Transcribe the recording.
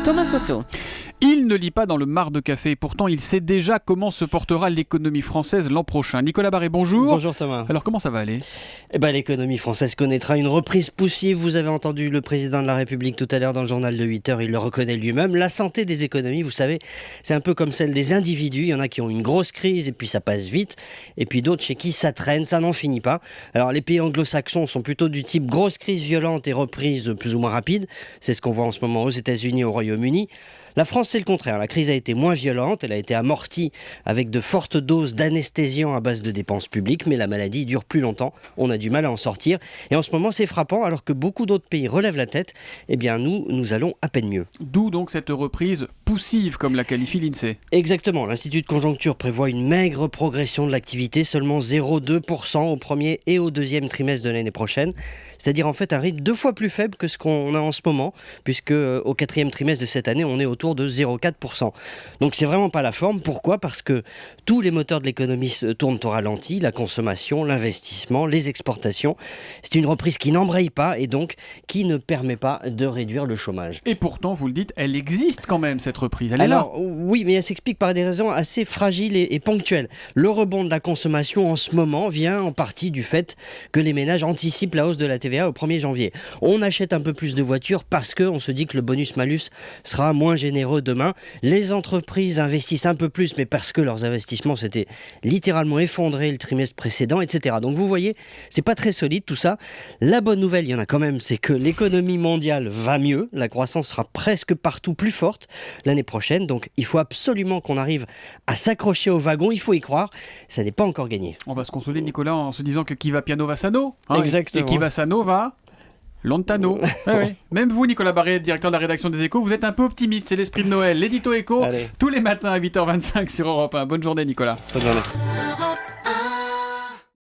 Thomas Soto. Il ne lit pas dans le mar de café, pourtant il sait déjà comment se portera l'économie française l'an prochain. Nicolas Barré, bonjour. Bonjour Thomas. Alors comment ça va aller ? L'économie française connaîtra une reprise poussive. Vous avez entendu le président de la République tout à l'heure dans le journal de 8h, il le reconnaît lui-même. La santé des économies, vous savez, c'est un peu comme celle des individus. Il y en a qui ont une grosse crise et puis ça passe vite. Et puis d'autres chez qui ça traîne, ça n'en finit pas. Alors les pays anglo-saxons sont plutôt du type grosse crise violente et reprise plus ou moins rapide. C'est ce qu'on voit en ce moment aux États-Unis et au Royaume-Uni. La France, c'est le contraire. La crise a été moins violente, elle a été amortie avec de fortes doses d'anesthésiants à base de dépenses publiques, mais la maladie dure plus longtemps. On a du mal à en sortir. Et en ce moment, c'est frappant, alors que beaucoup d'autres pays relèvent la tête, eh bien nous allons à peine mieux. D'où donc cette reprise poussive, comme la qualifie l'INSEE. Exactement. L'Institut de conjoncture prévoit une maigre progression de l'activité, seulement 0,2% au premier et au deuxième trimestre de l'année prochaine. C'est-à-dire en fait un rythme 2 fois plus faible que ce qu'on a en ce moment, puisque au quatrième trimestre de cette année, on est autour de 0,4%. Donc c'est vraiment pas la forme. Pourquoi ? Parce que tous les moteurs de l'économie se tournent au ralenti, la consommation, l'investissement, les exportations. C'est une reprise qui n'embraye pas et donc qui ne permet pas de réduire le chômage. Et pourtant, vous le dites, elle existe quand même cette reprise. Elle est là. Oui, mais elle s'explique par des raisons assez fragiles et ponctuelles. Le rebond de la consommation en ce moment vient en partie du fait que les ménages anticipent la hausse de la TVA au 1er janvier. On achète un peu plus de voitures parce qu'on se dit que le bonus-malus sera moins généreux demain. Les entreprises investissent un peu plus, mais parce que leurs investissements s'étaient littéralement effondrés le trimestre précédent, etc. Donc vous voyez, c'est pas très solide tout ça. La bonne nouvelle, il y en a quand même, c'est que l'économie mondiale va mieux. La croissance sera presque partout plus forte l'année prochaine. Donc il faut absolument qu'on arrive à s'accrocher au wagon. Il faut y croire. Ça n'est pas encore gagné. On va se consoler, Nicolas, en se disant que qui va piano va sano. Exactement. Et qui va sano va lontano. Oui. Même vous, Nicolas Barré, directeur de la rédaction des Échos, vous êtes un peu optimiste. C'est l'esprit de Noël. L'édito Écho, tous les matins à 8h25 sur Europe 1. Bonne journée, Nicolas. Bonne journée.